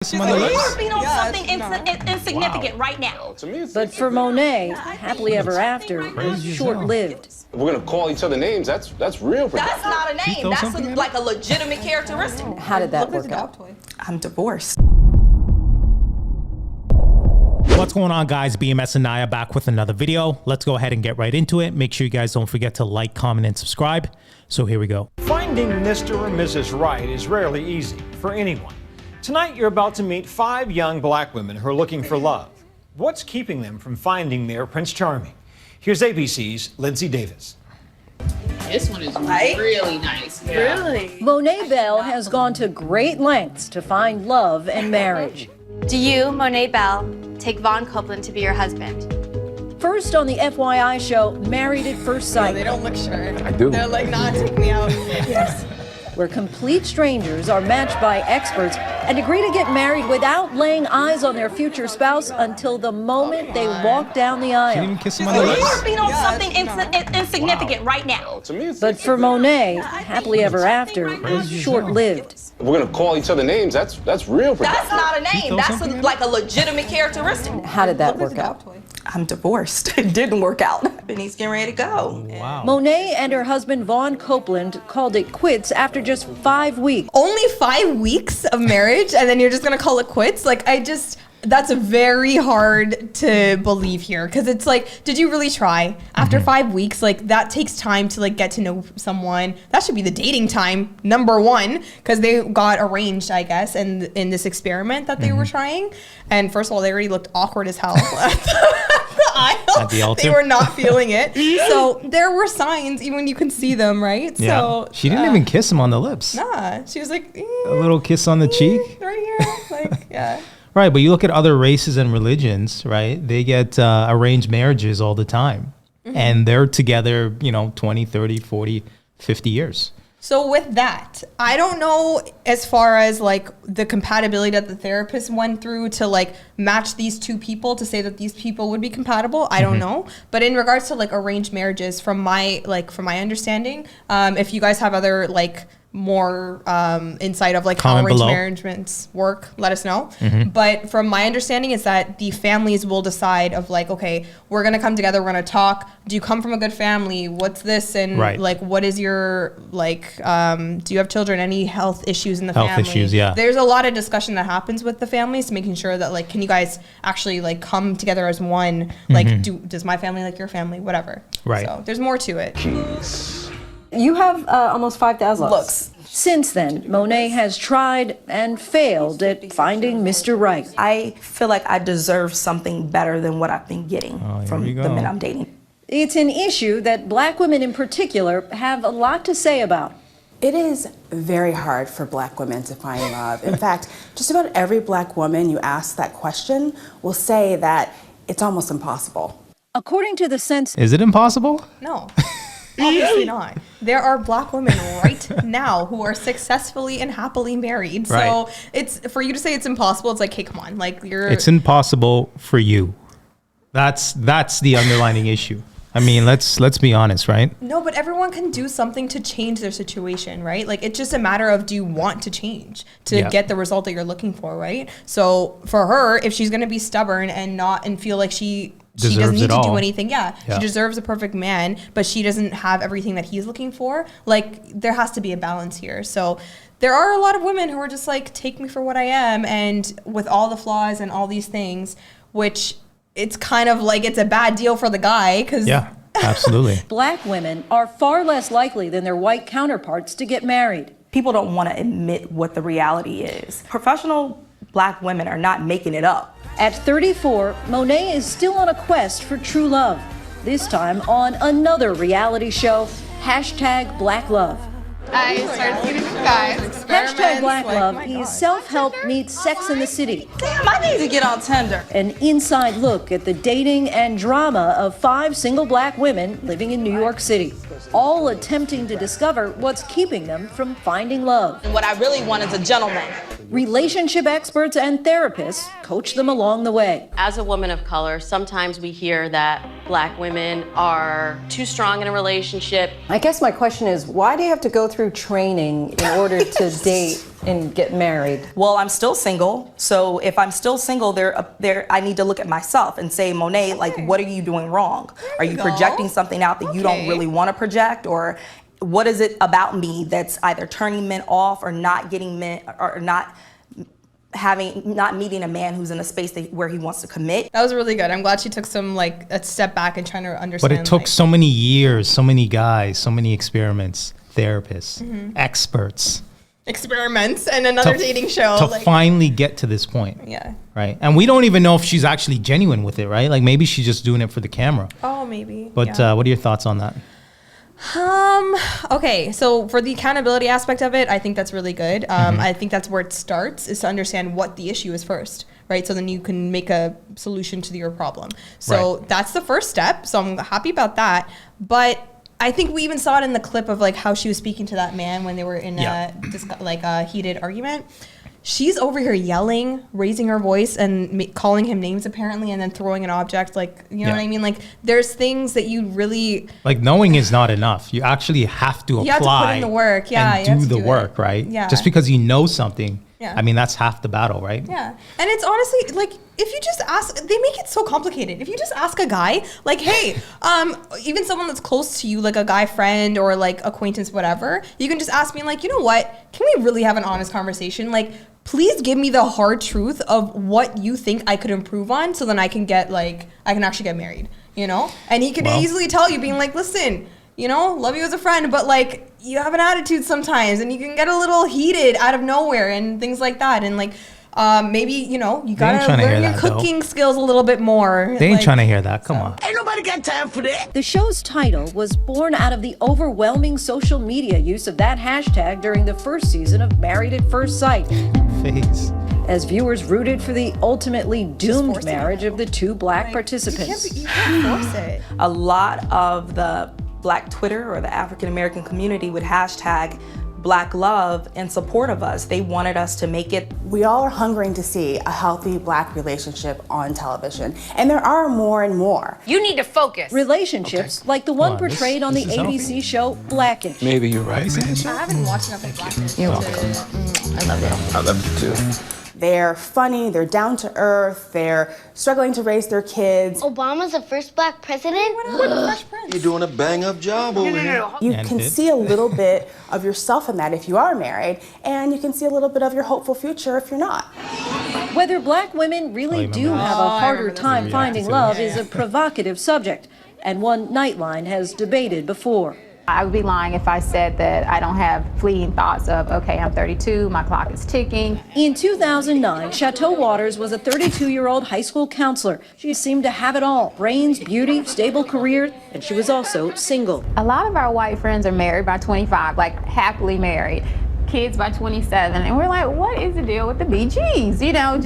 You are being on something insignificant right now. To me, But for Monet, happily ever after is short-lived. if we're gonna call each other names, that's real. That's not a name. That's like a legitimate characteristic. How did that work out? I'm divorced. What's going on, guys? BMS and Naya back with another video. Let's go ahead and get right into it. Make sure you guys don't forget to like, comment, and subscribe. So here we go. Finding Mr. or Mrs. Right is rarely easy for anyone. Tonight, you're about to meet 5 young black women who are looking for love. What's keeping them from finding their Prince Charming? Here's ABC's Lindsay Davis. This one is really nice. Yeah. Really? Monet Bell has gone to great lengths to find love and marriage. Do you, Monet Bell, take Vaughn Copeland to be your husband? First on the FYI show, Married at First Sight. They don't look sure. I do. They're like, nah, take me out. Yes. Where complete strangers are matched by experts and agree to get married without laying eyes on their future spouse until the moment they walk down the aisle. Even kiss him on the You lips. are being on something insignificant right now. To me, But for Monet, happily ever after is short-lived. if we're gonna call each other names, that's real. That's not a name. That's something like a legitimate characteristic. How did that work out? I'm divorced. It didn't work out. And he's getting ready to go. Wow. Monet and her husband Vaughn Copeland called it quits after just 5 weeks. Only 5 weeks of marriage and then you're just gonna call it quits? Like, that's very hard to believe here, because it's like, did you really try? After 5 weeks, like, that takes time to like get to know someone. That should be the dating time, number one, because they got arranged, I guess, in this experiment that they were trying. And first of all, they already looked awkward as hell at the aisle. At the altar. They were not feeling it. So there were signs, even you can see them, right? Yeah. So She didn't even kiss him on the lips. nah, she was like, A little kiss on the cheek. right here, like, yeah. Right, but you look at other races and religions, right? They get arranged marriages all the time. And they're together, 20, 30, 40, 50 years. So with that, I don't know as far as like the compatibility that the therapist went through to like match these two people to say that these people would be compatible. I don't know. But in regards to like arranged marriages, from my understanding, if you guys have other like more insight of like how Comment arranged below. marriages work, let us know. But from my understanding is that the families will decide of like, okay, we're gonna come together, we're gonna talk. Do you come from a good family? What's this? And Right. like, what is your like, do you have children? Any health issues in the Health family? issues, yeah. There's a lot of discussion that happens with the families, making sure that like, can you guys actually like come together as one? Like, does my family like your family? Whatever. Right. So there's more to it. You have almost 5,000 Looks. Since then, Monet has tried and failed at finding Mr. Right. I feel like I deserve something better than what I've been getting from we the go. men I'm dating. It's an issue that black women in particular have a lot to say about. It is very hard for black women to find love. In fact, just about every black woman you ask that question will say that it's almost impossible. According to the census, Is it impossible? No. Obviously not. There are black women right now who are successfully and happily married. So Right. it's for you to say it's impossible. It's like, hey, come on, like It's impossible for you. That's the underlining issue. I mean, let's be honest, right? No, but everyone can do something to change their situation, right? Like, it's just a matter of, do you want to change to get the result that you're looking for, right? So for her, if she's going to be stubborn and feel like she doesn't need to do anything. Yeah, she deserves a perfect man, but she doesn't have everything that he's looking for. Like, there has to be a balance here. So there are a lot of women who are just like, take me for what I am, and with all the flaws and all these things, which it's kind of like it's a bad deal for the guy, because Yeah, absolutely. black women are far less likely than their white counterparts to get married. People don't want to admit what the reality is. Professional black women are not making it up. At 34, Monet is still on a quest for true love, this time on another reality show, #BlackLove. I started seeing these guys. #BlackLove is self-help meets Sex in the City. Damn, I need to get on Tinder. An inside look at the dating and drama of 5 single black women living in New York City, all attempting to discover what's keeping them from finding love. And what I really want is a gentleman. Relationship experts and therapists coach them along the way. As a woman of color, sometimes we hear that black women are too strong in a relationship. I guess my question is, why do you have to go through training in order to date and get married? Well, I'm still single. So if I'm still single, I need to look at myself and say, Monet, like, what are you doing wrong? Are you projecting something out that you don't really want to project? Or what is it about me that's either turning men off or not getting men or not meeting a man who's in a space where he wants to commit? That was really good. I'm glad she took a step back and trying to understand. But it took so many years, so many guys, so many experiments, therapists, experts. Experiments and another dating show. To finally get to this point. Yeah. Right. And we don't even know if she's actually genuine with it, right? Like maybe she's just doing it for the camera. Oh, maybe. But what are your thoughts on that? Okay, so for the accountability aspect of it, I think that's really good. I think that's where it starts, is to understand what the issue is first, right? So then you can make a solution to your problem. So that's the first step. So I'm happy about that. But I think we even saw it in the clip of like how she was speaking to that man when they were in a heated argument. She's over here yelling, raising her voice, and calling him names apparently, and then throwing an object. Like, you know what I mean? Like, there's things that you really like. Knowing is not enough. You actually have to apply. You have to put in the work, and do the work, right? Yeah. Just because you know something, I mean, that's half the battle, right? Yeah, and it's honestly like if you just ask, they make it so complicated. If you just ask a guy, like, hey, even someone that's close to you, like a guy friend or like acquaintance, whatever, you can just ask me, like, you know what? Can we really have an honest conversation? Like, please give me the hard truth of what you think I could improve on, so then I can actually get married, you know? And he could easily tell you, being like, listen, you know, love you as a friend, but like, you have an attitude sometimes, and you can get a little heated out of nowhere and things like that. And like, maybe, you know, you gotta learn your cooking skills a little bit more. They ain't trying to hear that. Come on. Ain't nobody got time for that. The show's title was born out of the overwhelming social media use of that hashtag during the first season of Married at First Sight. Face. As viewers rooted for the ultimately doomed marriage of the two black participants. You can't force it. A lot of the Black Twitter or the African American community would hashtag Black love in support of us. They wanted us to make it. We all are hungering to see a healthy Black relationship on television, and there are more and more. You need to focus. Relationships like the one portrayed on the ABC show Blackish. Maybe you're right. I haven't watched enough of Blackish. You're welcome. I love it. I love you too. They're funny, they're down to earth, they're struggling to raise their kids. Obama's the first black president? You're doing a bang-up job over here. You can see a little bit of yourself in that if you are married, and you can see a little bit of your hopeful future if you're not. Whether black women really do have a harder time finding love is a provocative subject, and one Nightline has debated before. I would be lying if I said that I don't have fleeting thoughts of, okay, I'm 32, my clock is ticking. In 2009, Chateau Waters was a 32-year-old high school counselor. She seemed to have it all: brains, beauty, stable career, and she was also single. A lot of our white friends are married by 25, like happily married. Kids by 27, and we're like, what is the deal with the BGs? You know,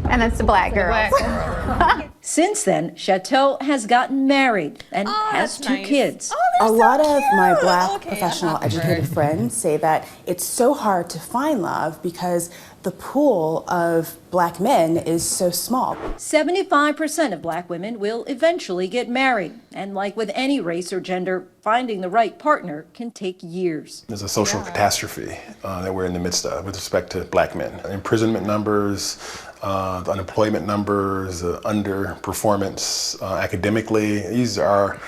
and it's the black girls. Since then, Chateau has gotten married and has two kids. A lot of my Black professional educated friends say that it's so hard to find love because the pool of Black men is so small. 75% of Black women will eventually get married. And like with any race or gender, finding the right partner can take years. There's a social catastrophe that we're in the midst of with respect to Black men. Imprisonment numbers, the unemployment numbers, underperformance academically, these are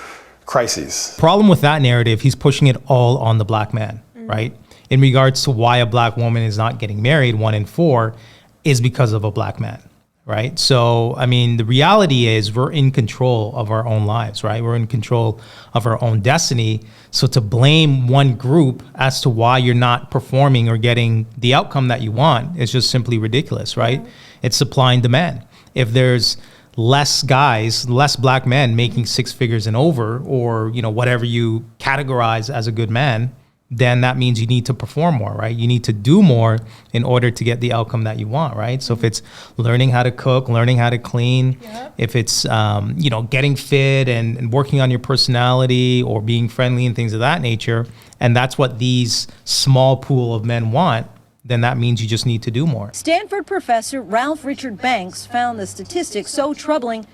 crises. Problem with that narrative, he's pushing it all on the black man, right? In regards to why a black woman is not getting married, 1 in 4 is because of a black man, right? So, I mean, the reality is we're in control of our own lives, right? We're in control of our own destiny. So to blame one group as to why you're not performing or getting the outcome that you want is just simply ridiculous, right? It's supply and demand. If there's less guys, less black men making 6 figures and over, or, you know, whatever you categorize as a good man, then that means you need to perform more, right? You need to do more in order to get the outcome that you want, right? So if it's learning how to cook, learning how to clean, if it's, you know, getting fit and working on your personality or being friendly and things of that nature, and that's what these small pool of men want, then that means you just need to do more. Stanford professor Ralph Richard Banks found the statistics so troubling,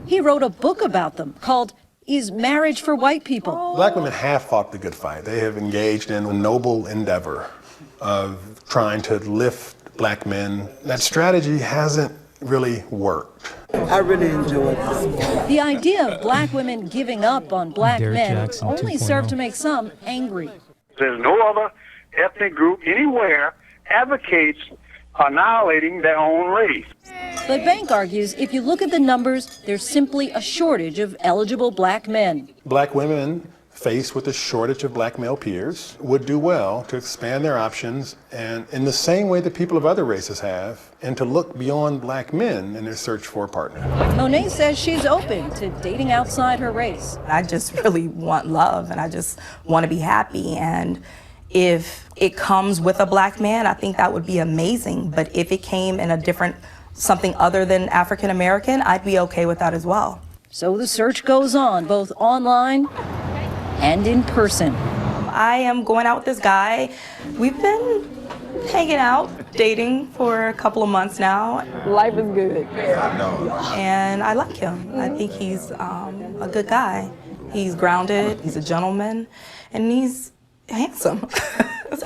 he wrote a book about them called Is Marriage for White People? Black women have fought the good fight. They have engaged in a noble endeavor of trying to lift black men. That strategy hasn't really worked. I really enjoyed this. The idea of black women giving up on black Derek men Jackson only 2.0. served to make some angry. There's no other ethnic group anywhere advocates annihilating their own race. But Bank argues if you look at the numbers, there's simply a shortage of eligible black men. Black women faced with a shortage of black male peers would do well to expand their options, and in the same way that people of other races have, and to look beyond black men in their search for a partner. Monet says she's open to dating outside her race. I just really want love, and I just want to be happy. And if it comes with a black man, I think that would be amazing. But if it came in a different, something other than African American, I'd be okay with that as well. So the search goes on, both online and in person. I am going out with this guy. We've been hanging out, dating for a couple of months now. Life is good. And I like him. I think he's a good guy. He's grounded, he's a gentleman, and he's handsome.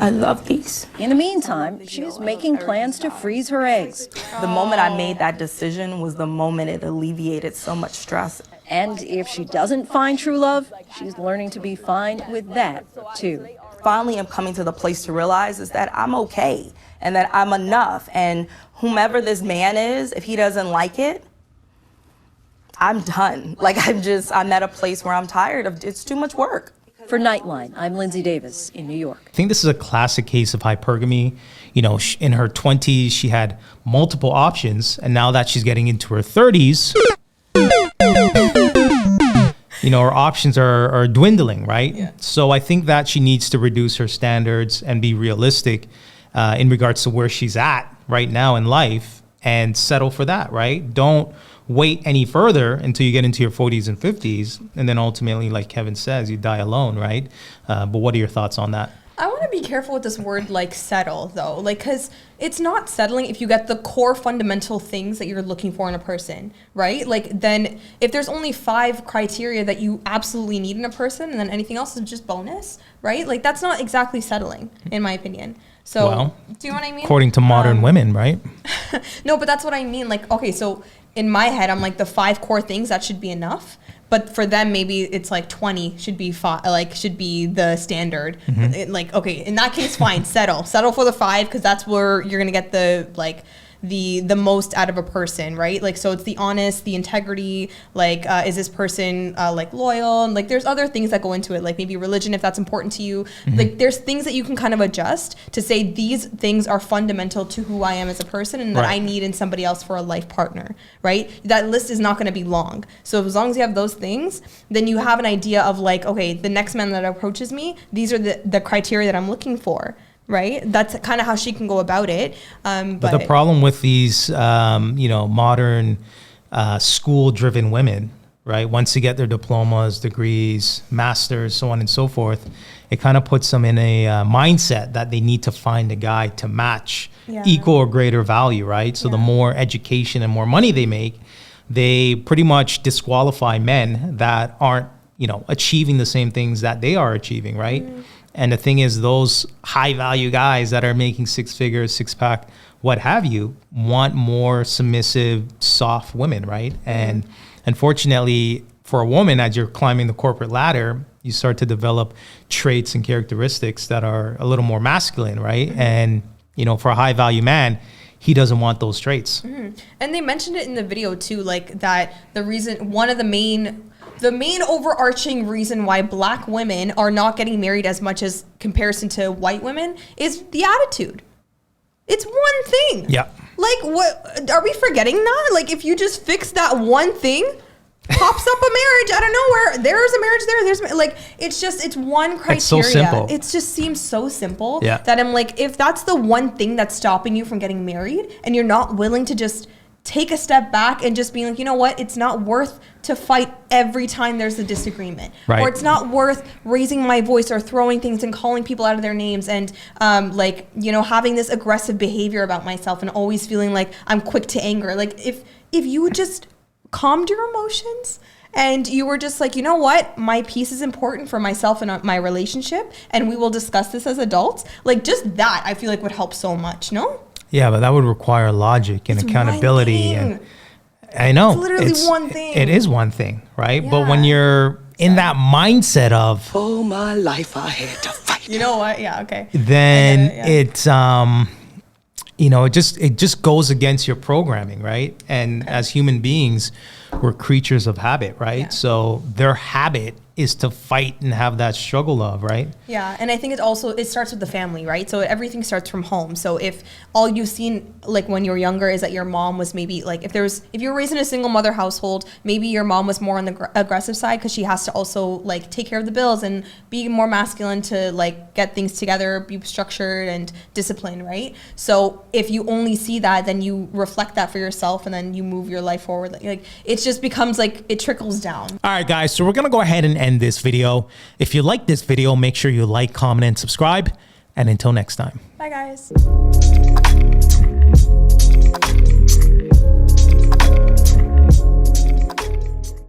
I love these. In the meantime, she's making plans to freeze her eggs. The moment I made that decision was the moment it alleviated so much stress. And if she doesn't find true love, she's learning to be fine with that, too. Finally, I'm coming to the place to realize is that I'm okay and that I'm enough. And whomever this man is, if he doesn't like it, I'm done. Like, I'm at a place where I'm tired of, it's too much work. For Nightline, I'm Lindsay Davis in New York. I think this is a classic case of hypergamy. You know, in her 20s, she had multiple options, and now that she's getting into her 30s, you know, her options are dwindling, right? Yeah. So I think that she needs to reduce her standards and be realistic in regards to where she's at right now in life and settle for that, right? Don't wait any further until you get into your 40s and 50s, and then ultimately, like Kevin says, you die alone, right? But what are your thoughts on that? I want to be careful with this word like settle though, like, because it's not settling if you get the core fundamental things that you're looking for in a person, right? Like, then if there's only 5 criteria that you absolutely need in a person and then anything else is just bonus, right? Like, that's not exactly settling, in my opinion. So, well, do you know what I mean? According to modern women, right? No, but that's what I mean. Like, okay, so in my head, I'm like the 5 core things that should be enough. But for them, maybe it's like 20 should be should be the standard. Mm-hmm. Like, okay, in that case, fine, settle for the 5 because that's where you're gonna get the most out of a person, right? Like, so it's the honest, the integrity, like, is this person like loyal? And like, there's other things that go into it, like maybe religion, if that's important to you. Mm-hmm. Like, there's things that you can kind of adjust to say these things are fundamental to who I am as a person and that I need in somebody else for a life partner, right? That list is not going to be long. So as long as you have those things, then you have an idea of like, okay, the next man that approaches me, these are the criteria that I'm looking for. Right, that's kind of how she can go about it. But the problem with these, modern school-driven women, right? Once they get their diplomas, degrees, masters, so on and so forth, it kind of puts them in a mindset that they need to find a guy to match equal or greater value, right? So the more education and more money they make, they pretty much disqualify men that aren't, achieving the same things that they are achieving, right? Mm. And the thing is, those high value guys that are making 6 figures, 6-pack, what have you, want more submissive, soft women, right? Mm-hmm. And unfortunately, for a woman, as you're climbing the corporate ladder, you start to develop traits and characteristics that are a little more masculine, right? Mm-hmm. And, for a high value man, he doesn't want those traits. Mm-hmm. And they mentioned it in the video too, like that the main overarching reason why black women are not getting married as much as comparison to white women is the attitude. It's one thing. Yeah. Like, what are we forgetting that? Like, if you just fix that one thing, pops up a marriage out of nowhere. There's a marriage there. It's one criteria. It's so simple. It just seems so simple that I'm like, if that's the one thing that's stopping you from getting married and you're not willing to just take a step back and just being like, you know what, it's not worth to fight every time there's a disagreement. Right. Or it's not worth raising my voice or throwing things and calling people out of their names and having this aggressive behavior about myself and always feeling like I'm quick to anger. Like, if you would just calmed your emotions and you were just like, you know what, my peace is important for myself and my relationship, and we will discuss this as adults. Like, just that I feel like would help so much. No? Yeah, but that would require logic and accountability. And I know it's literally one thing. It is one thing, right? Yeah. But when you're in that mindset of, all my life I had to fight. You know what? Yeah. Okay. Then it's you know, it just goes against your programming, right? And as human beings, we're creatures of habit, right? Yeah. So their habit is to fight and have that struggle of, right? Yeah, and I think it starts with the family, right? So everything starts from home. So if all you've seen, like when you were younger, is that your mom was maybe like, if you're raised in a single mother household, maybe your mom was more on the aggressive side because she has to also like take care of the bills and be more masculine to like get things together, be structured and disciplined, right? So if you only see that, then you reflect that for yourself and then you move your life forward. Like it just becomes like, it trickles down. All right, guys, so we're gonna go ahead and end this video. If you like this video, make sure you like, comment, and subscribe. And until next time. Bye, guys.